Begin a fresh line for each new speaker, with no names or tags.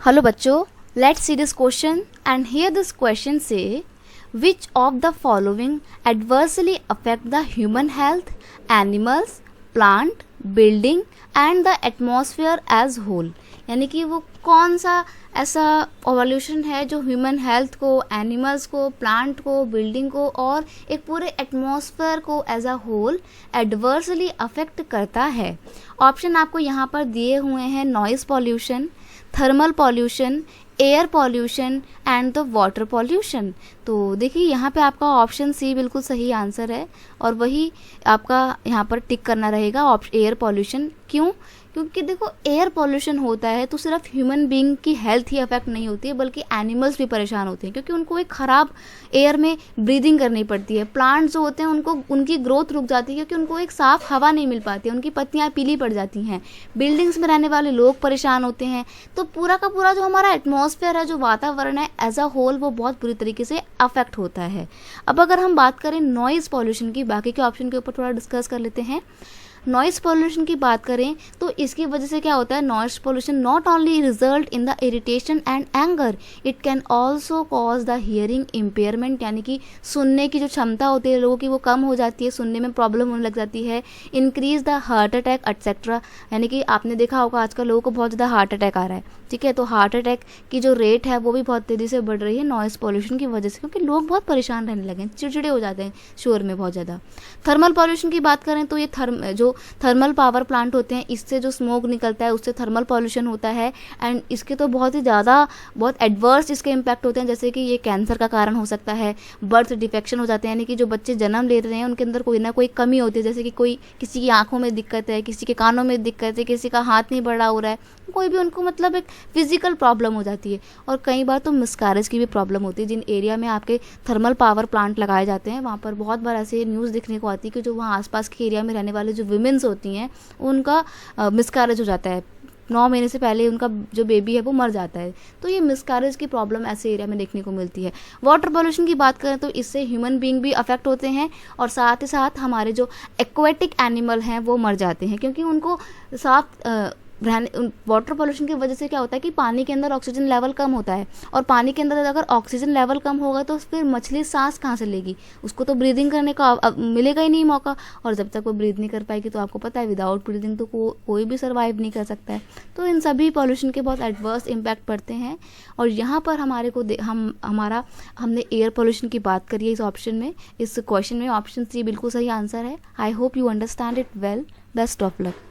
Hello बच्चों, let's see this question and here this question से which of the following adversely affect the human health, animals, plant, building and the atmosphere as whole। यानी कि वो कौन सा ऐसा evolution है जो ह्यूमन हेल्थ को, एनिमल्स को, प्लांट को, बिल्डिंग को और एक पूरे एटमॉस्फेयर को as a whole adversely affect करता है। ऑप्शन आपको यहाँ पर दिए हुए हैं noise pollution, thermal pollution, air pollution and the water pollution. तो देखिए यहाँ पे आपका ऑप्शन सी बिल्कुल सही आंसर है और वही आपका यहाँ पर टिक करना रहेगा ऑप्शन एयर पॉल्यूशन। क्यों? क्योंकि देखो एयर पॉल्यूशन होता है तो सिर्फ ह्यूमन बीइंग की हेल्थ ही अफेक्ट नहीं होती है बल्कि एनिमल्स भी परेशान होते हैं क्योंकि उनको एक ख़राब एयर में ब्रीदिंग करनी पड़ती है। प्लांट्स जो होते हैं उनको उनकी ग्रोथ रुक जाती है क्योंकि उनको एक साफ़ हवा नहीं मिल पाती है, उनकी पत्तियाँ पीली पड़ जाती हैं। बिल्डिंग्स में रहने वाले लोग परेशान होते हैं। तो पूरा का पूरा जो हमारा एटमॉस्फेयर है, जो वातावरण है एज अ होल, वो बहुत बुरी तरीके से अफेक्ट होता है। अब अगर हम बात करें नॉइज़ पॉल्यूशन की, बाकी के ऑप्शन के ऊपर थोड़ा डिस्कस कर लेते हैं। नॉइस पॉल्यूशन की बात करें तो इसकी वजह से क्या होता है, noise pollution not only result in the irritation and anger, it can also cause the hearing impairment. यानी कि सुनने की जो क्षमता होती है लोगों की वो कम हो जाती है, सुनने में प्रॉब्लम होने लग जाती है, increase the heart attack etcetera. यानी कि आपने देखा होगा आजकल लोगों को बहुत ज़्यादा हार्ट अटैक आ रहा है, ठीक है। तो हार्ट अटैक की जो रेट है वो भी बहुत तेज़ी से बढ़ रही है नॉइस पॉल्यूशन की वजह से, क्योंकि लोग बहुत परेशान रहने लगे हैं, चिड़चिड़े हो जाते हैं शोर में बहुत ज़्यादा। थर्मल पॉल्यूशन की बात करें तो ये थर्मल पावर प्लांट होते हैं, इससे जो स्मोक निकलता है उससे थर्मल पॉल्यूशन होता है एंड इसके तो बहुत ही ज़्यादा बहुत एडवर्स इसके इम्पैक्ट होते हैं, जैसे कि ये कैंसर का कारण हो सकता है, बर्थ डिफेक्शन हो जाते हैं। यानी कि जो बच्चे जन्म ले रहे हैं उनके अंदर कोई ना कोई कमी होती है, जैसे कि कोई किसी की आंखों में दिक्कत है, किसी के कानों में दिक्कत है, किसी का हाथ नहीं बड़ा हो रहा है, कोई भी उनको मतलब एक फिजिकल प्रॉब्लम हो जाती है। और कई बार तो मिसकैरेज की भी प्रॉब्लम होती है। जिन एरिया में आपके थर्मल पावर प्लांट लगाए जाते हैं वहाँ पर बहुत बार ऐसे न्यूज़ दिखने को आती है कि जो वहाँ आसपास के एरिया में रहने वाले जो वुमेन्स होती हैं उनका मिसकैरेज हो जाता है, 9 महीने से पहले उनका जो बेबी है वो मर जाता है। तो ये मिसकैरेज की प्रॉब्लम ऐसे एरिया में देखने को मिलती है। वाटर पॉल्यूशन की बात करें तो इससे ह्यूमन बीइंग भी अफेक्ट होते हैं और साथ ही साथ हमारे जो एक्वेटिक एनिमल हैं वो मर जाते हैं क्योंकि उनको साफ वाटर पॉल्यूशन की वजह से क्या होता है कि पानी के अंदर ऑक्सीजन लेवल कम होता है और पानी के अंदर अगर ऑक्सीजन लेवल कम होगा तो फिर मछली सांस कहाँ से लेगी, उसको तो ब्रीदिंग करने का मिलेगा ही नहीं मौका, और जब तक वो ब्रीद नहीं कर पाएगी तो आपको पता है विदाउट ब्रीदिंग तो कोई भी सर्वाइव नहीं कर सकता है। तो इन सभी पॉल्यूशन के बहुत एडवर्स इम्पैक्ट पड़ते हैं और यहाँ पर हमारे को हमने एयर पॉल्यूशन की बात करी है इस ऑप्शन में, इस क्वेश्चन में। ऑप्शन सी बिल्कुल सही आंसर है। I hope you understand it well. Best of luck.